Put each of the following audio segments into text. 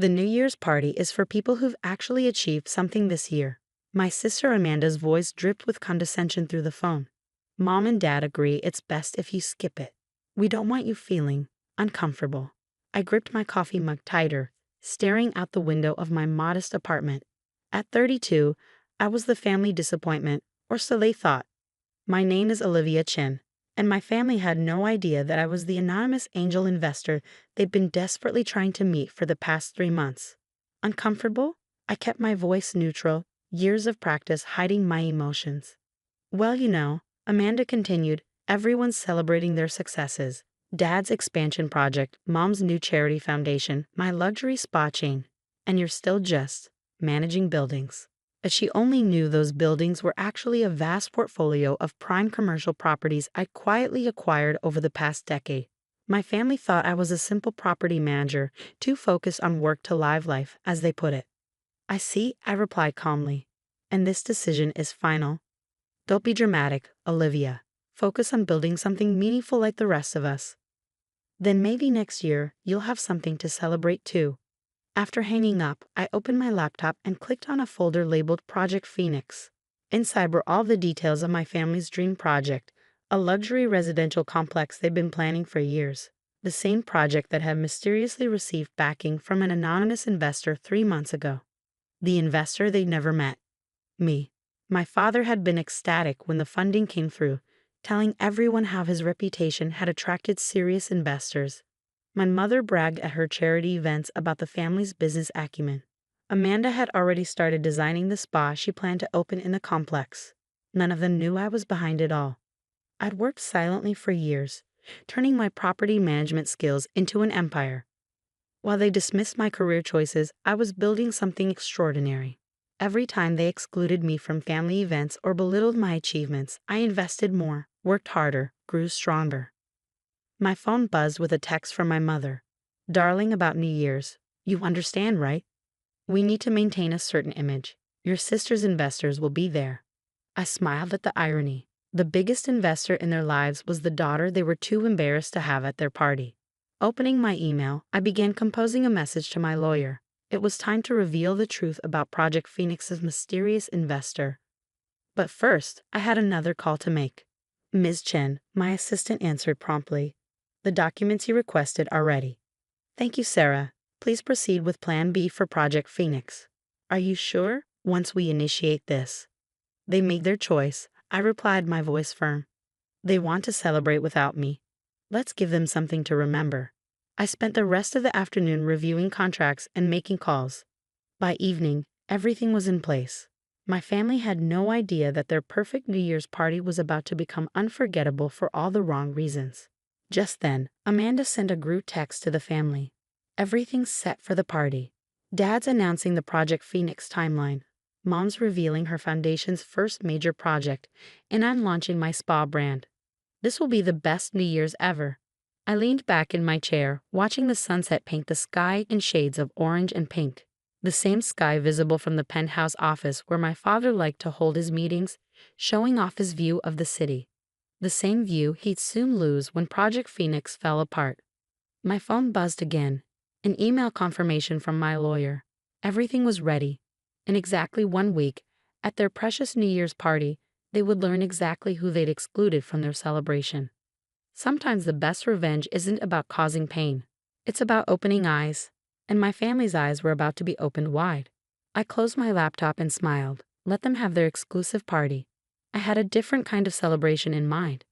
The New Year's party is for people who've actually achieved something this year. My sister Amanda's voice dripped with condescension through the phone. Mom and Dad agree it's best if you skip it. We don't want you feeling uncomfortable. I gripped my coffee mug tighter, staring out the window of my modest apartment. At 32, I was the family disappointment, or so they thought. My name is Olivia Chin, and my family had no idea that I was the anonymous angel investor they'd been desperately trying to meet for the past 3 months. Uncomfortable? I kept my voice neutral, years of practice hiding my emotions. Well, Amanda continued, everyone's celebrating their successes. Dad's expansion project, Mom's new charity foundation, my luxury spa chain. And you're still just managing buildings. But she only knew those buildings were actually a vast portfolio of prime commercial properties I quietly acquired over the past decade. My family thought I was a simple property manager, too focused on work to live life, as they put it. I see, I replied calmly. And this decision is final. Don't be dramatic, Olivia. Focus on building something meaningful like the rest of us. Then maybe next year you'll have something to celebrate too. After hanging up, I opened my laptop and clicked on a folder labeled Project Phoenix. Inside were all the details of my family's dream project, a luxury residential complex they'd been planning for years. The same project that had mysteriously received backing from an anonymous investor 3 months ago. The investor they'd never met. Me. My father had been ecstatic when the funding came through, telling everyone how his reputation had attracted serious investors. My mother bragged at her charity events about the family's business acumen. Amanda had already started designing the spa she planned to open in the complex. None of them knew I was behind it all. I'd worked silently for years, turning my property management skills into an empire. While they dismissed my career choices, I was building something extraordinary. Every time they excluded me from family events or belittled my achievements, I invested more, worked harder, grew stronger. My phone buzzed with a text from my mother. Darling, about New Year's. You understand, right? We need to maintain a certain image. Your sister's investors will be there. I smiled at the irony. The biggest investor in their lives was the daughter they were too embarrassed to have at their party. Opening my email, I began composing a message to my lawyer. It was time to reveal the truth about Project Phoenix's mysterious investor. But first, I had another call to make. Ms. Chen, my assistant answered promptly. The documents you requested are ready. Thank you, Sarah. Please proceed with Plan B for Project Phoenix. Are you sure? Once we initiate this. They made their choice, I replied, my voice firm. They want to celebrate without me. Let's give them something to remember. I spent the rest of the afternoon reviewing contracts and making calls. By evening, everything was in place. My family had no idea that their perfect New Year's party was about to become unforgettable for all the wrong reasons. Just then, Amanda sent a group text to the family. Everything's set for the party. Dad's announcing the Project Phoenix timeline. Mom's revealing her foundation's first major project, and I'm launching my spa brand. This will be the best New Year's ever. I leaned back in my chair, watching the sunset paint the sky in shades of orange and pink. The same sky visible from the penthouse office where my father liked to hold his meetings, showing off his view of the city. The same view he'd soon lose when Project Phoenix fell apart. My phone buzzed again. An email confirmation from my lawyer. Everything was ready. In exactly 1 week, at their precious New Year's party, they would learn exactly who they'd excluded from their celebration. Sometimes the best revenge isn't about causing pain. It's about opening eyes. And my family's eyes were about to be opened wide. I closed my laptop and smiled. Let them have their exclusive party. I had a different kind of celebration in mind.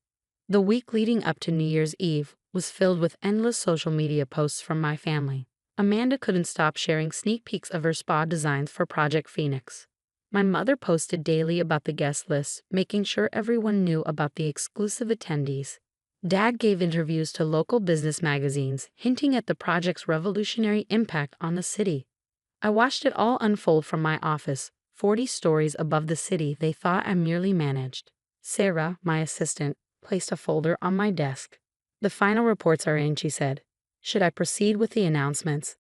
The week leading up to New Year's Eve was filled with endless social media posts from my family. Amanda couldn't stop sharing sneak peeks of her spa designs for Project Phoenix. My mother posted daily about the guest list, making sure everyone knew about the exclusive attendees. Dad gave interviews to local business magazines, hinting at the project's revolutionary impact on the city. I watched it all unfold from my office, 40 stories above the city they thought I merely managed. Sarah, my assistant, placed a folder on my desk. The final reports are in, she said. Should I proceed with the announcements?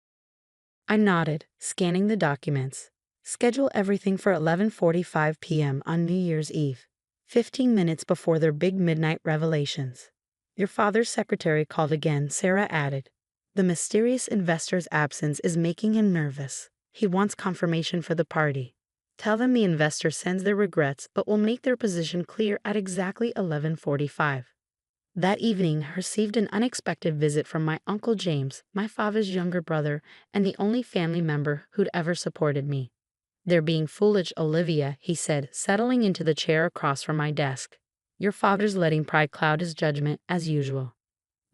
I nodded, scanning the documents. Schedule everything for 11:45 p.m. on New Year's Eve, 15 minutes before their big midnight revelations. Your father's secretary called again, Sarah added. The mysterious investor's absence is making him nervous. He wants confirmation for the party. Tell them the investor sends their regrets but will make their position clear at exactly 11:45. That evening, I received an unexpected visit from my Uncle James, my father's younger brother, and the only family member who'd ever supported me. "They're being foolish, Olivia," he said, settling into the chair across from my desk. "Your father's letting pride cloud his judgment, as usual."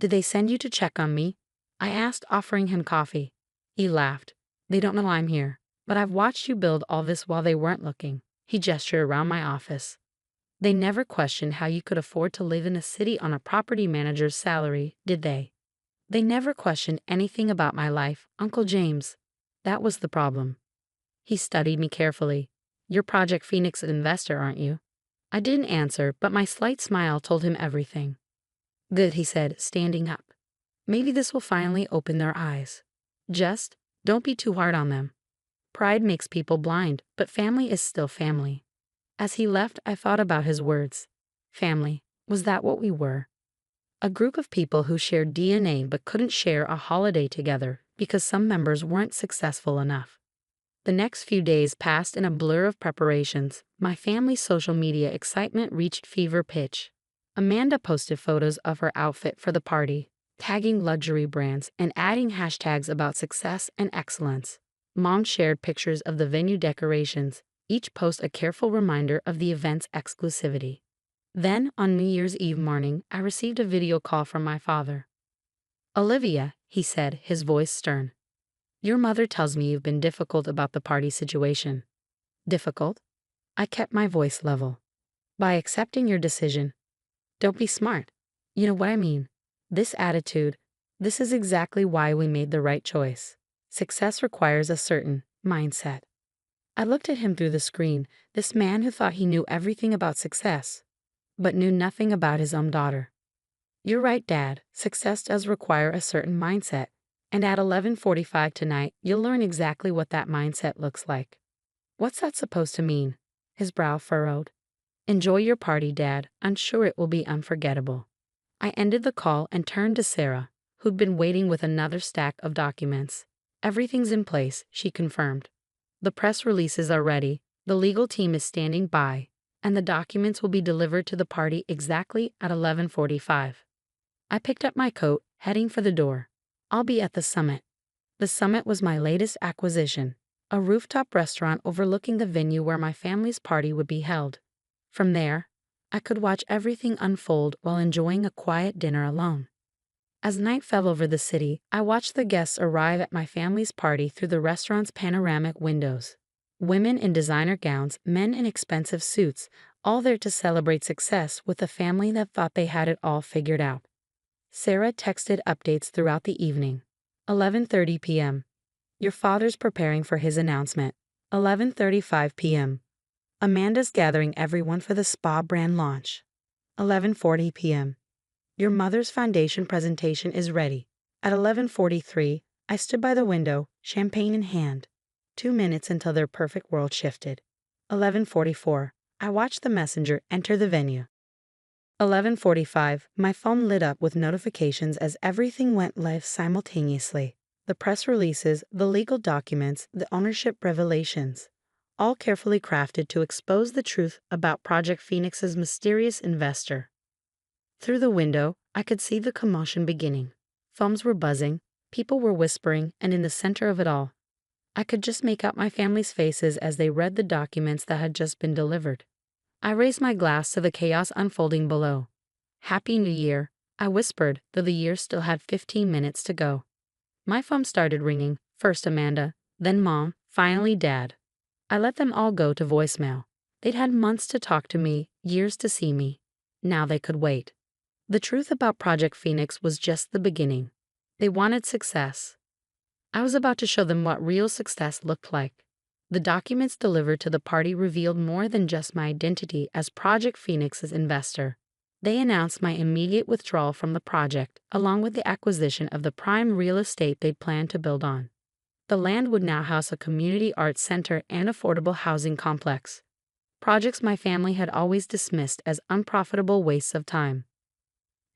"Did they send you to check on me?" I asked, offering him coffee. He laughed. "They don't know I'm here, but I've watched you build all this while they weren't looking." He gestured around my office. "They never questioned how you could afford to live in a city on a property manager's salary, did they?" "They never questioned anything about my life, Uncle James. That was the problem." He studied me carefully. "You're Project Phoenix investor, aren't you?" I didn't answer, but my slight smile told him everything. "Good," he said, standing up. "Maybe this will finally open their eyes. Just don't be too hard on them. Pride makes people blind, but family is still family." As he left, I thought about his words. Family, was that what we were? A group of people who shared DNA but couldn't share a holiday together because some members weren't successful enough. The next few days passed in a blur of preparations. My family's social media excitement reached fever pitch. Amanda posted photos of her outfit for the party, tagging luxury brands and adding hashtags about success and excellence. Mom shared pictures of the venue decorations, each post a careful reminder of the event's exclusivity. Then, on New Year's Eve morning, I received a video call from my father. "Olivia," he said, his voice stern. "Your mother tells me you've been difficult about the party situation." "Difficult?" I kept my voice level. "By accepting your decision." "Don't be smart. You know what I mean. This attitude, this is exactly why we made the right choice. Success requires a certain mindset." I looked at him through the screen, this man who thought he knew everything about success, but knew nothing about his own daughter. "You're right, Dad. Success does require a certain mindset. And at 11:45 tonight, you'll learn exactly what that mindset looks like." "What's that supposed to mean?" His brow furrowed. "Enjoy your party, Dad. I'm sure it will be unforgettable." I ended the call and turned to Sarah, who'd been waiting with another stack of documents. "Everything's in place," she confirmed. "The press releases are ready, the legal team is standing by, and the documents will be delivered to the party exactly at 11:45. I picked up my coat, heading for the door. "I'll be at the Summit." The Summit was my latest acquisition, a rooftop restaurant overlooking the venue where my family's party would be held. From there, I could watch everything unfold while enjoying a quiet dinner alone. As night fell over the city, I watched the guests arrive at my family's party through the restaurant's panoramic windows. Women in designer gowns, men in expensive suits, all there to celebrate success with a family that thought they had it all figured out. Sarah texted updates throughout the evening. 11:30 p.m. Your father's preparing for his announcement. 11:35 p.m. Amanda's gathering everyone for the spa brand launch. 11:40 p.m. Your mother's foundation presentation is ready. At 11:43, I stood by the window, champagne in hand. 2 minutes until their perfect world shifted. 11:44, I watched the messenger enter the venue. 11:45, my phone lit up with notifications as everything went live simultaneously. The press releases, the legal documents, the ownership revelations, all carefully crafted to expose the truth about Project Phoenix's mysterious investor. Through the window, I could see the commotion beginning. Phones were buzzing, people were whispering, and in the center of it all, I could just make out my family's faces as they read the documents that had just been delivered. I raised my glass to the chaos unfolding below. "Happy New Year," I whispered, though the year still had 15 minutes to go. My phone started ringing, first Amanda, then Mom, finally Dad. I let them all go to voicemail. They'd had months to talk to me, years to see me. Now they could wait. The truth about Project Phoenix was just the beginning. They wanted success. I was about to show them what real success looked like. The documents delivered to the party revealed more than just my identity as Project Phoenix's investor. They announced my immediate withdrawal from the project, along with the acquisition of the prime real estate they'd planned to build on. The land would now house a community arts center and affordable housing complex. Projects my family had always dismissed as unprofitable wastes of time.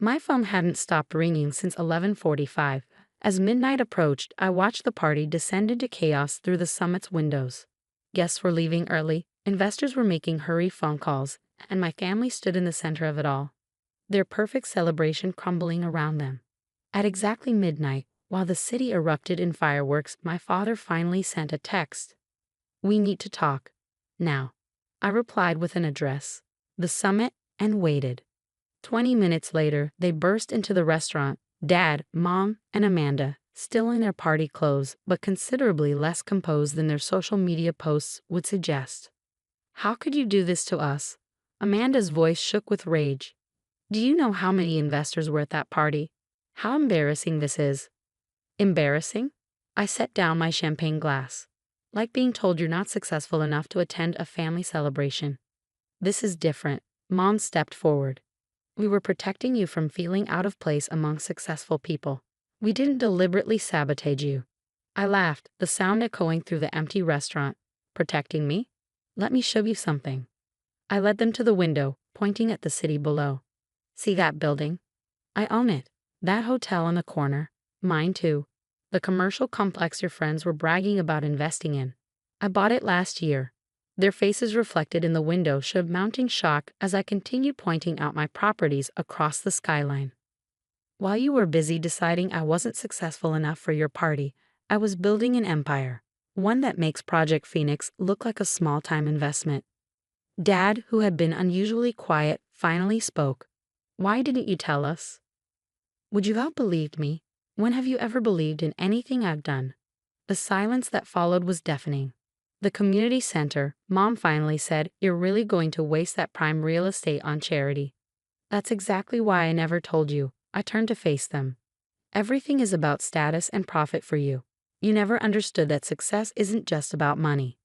My phone hadn't stopped ringing since 11:45, As midnight approached, I watched the party descend into chaos through the summit's windows. Guests were leaving early, investors were making hurried phone calls, and my family stood in the center of it all, their perfect celebration crumbling around them. At exactly midnight, while the city erupted in fireworks, my father finally sent a text. "We need to talk. Now." I replied with an address, the summit, and waited. 20 minutes later, they burst into the restaurant, Dad, Mom, and Amanda, still in their party clothes, but considerably less composed than their social media posts would suggest. "How could you do this to us?" Amanda's voice shook with rage. "Do you know how many investors were at that party? How embarrassing this is." Embarrassing? I set down my champagne glass. Like being told you're not successful enough to attend a family celebration. "This is different." Mom stepped forward. "We were protecting you from feeling out of place among successful people. We didn't deliberately sabotage you." I laughed, the sound echoing through the empty restaurant. "Protecting me? Let me show you something." I led them to the window, pointing at the city below. "See that building? I own it. That hotel on the corner, mine too. The commercial complex your friends were bragging about investing in. I bought it last year." Their faces reflected in the window showed mounting shock as I continued pointing out my properties across the skyline. "While you were busy deciding I wasn't successful enough for your party, I was building an empire, one that makes Project Phoenix look like a small-time investment." Dad, who had been unusually quiet, finally spoke. "Why didn't you tell us? Would you have believed me? When have you ever believed in anything I've done?" The silence that followed was deafening. "The community center," Mom finally said, "you're really going to waste that prime real estate on charity." "That's exactly why I never told you." I turned to face them. "Everything is about status and profit for you. You never understood that success isn't just about money."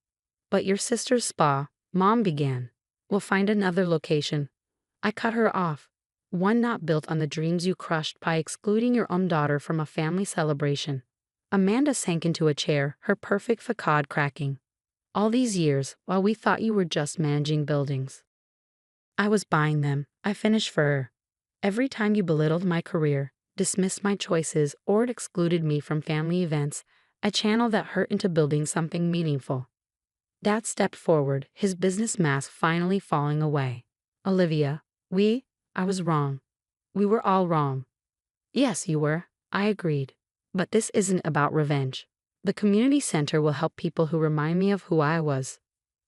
"But your sister's spa," Mom began. "We'll find another location." I cut her off. "One not built on the dreams you crushed by excluding your own daughter from a family celebration." Amanda sank into a chair, her perfect facade cracking. "All these years, while we thought you were just managing buildings, I was buying them." I finished for her. "Every time you belittled my career, dismissed my choices, or excluded me from family events, I channeled that hurt into building something meaningful." Dad stepped forward, his business mask finally falling away. "Olivia, I was wrong. We were all wrong." "Yes, you were," I agreed. "But this isn't about revenge. The community center will help people who remind me of who I was.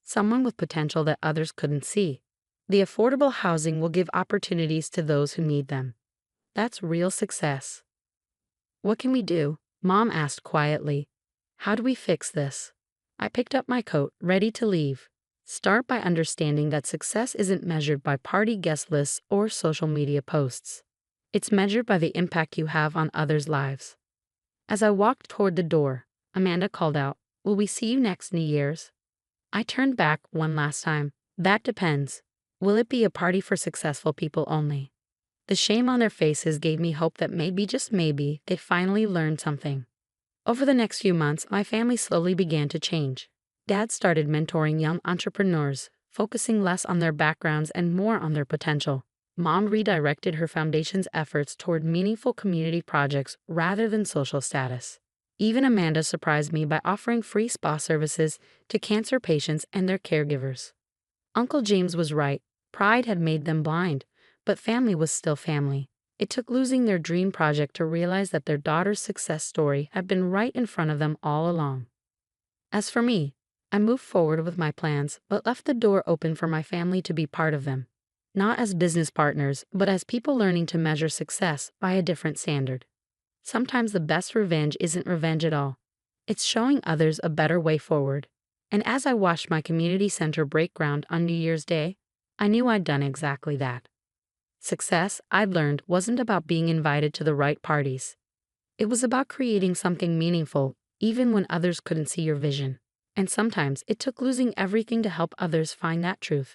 Someone with potential that others couldn't see. The affordable housing will give opportunities to those who need them. That's real success." "What can we do?" Mom asked quietly. "How do we fix this?" I picked up my coat, ready to leave. "Start by understanding that success isn't measured by party guest lists or social media posts. It's measured by the impact you have on others' lives." As I walked toward the door, Amanda called out, "Will we see you next New Year's?" I turned back one last time. "That depends. Will it be a party for successful people only?" The shame on their faces gave me hope that maybe, just maybe, they finally learned something. Over the next few months, my family slowly began to change. Dad started mentoring young entrepreneurs, focusing less on their backgrounds and more on their potential. Mom redirected her foundation's efforts toward meaningful community projects rather than social status. Even Amanda surprised me by offering free spa services to cancer patients and their caregivers. Uncle James was right. Pride had made them blind, but family was still family. It took losing their dream project to realize that their daughter's success story had been right in front of them all along. As for me, I moved forward with my plans, but left the door open for my family to be part of them. Not as business partners, but as people learning to measure success by a different standard. Sometimes the best revenge isn't revenge at all. It's showing others a better way forward. And as I watched my community center break ground on New Year's Day, I knew I'd done exactly that. Success, I'd learned, wasn't about being invited to the right parties. It was about creating something meaningful, even when others couldn't see your vision. And sometimes it took losing everything to help others find that truth.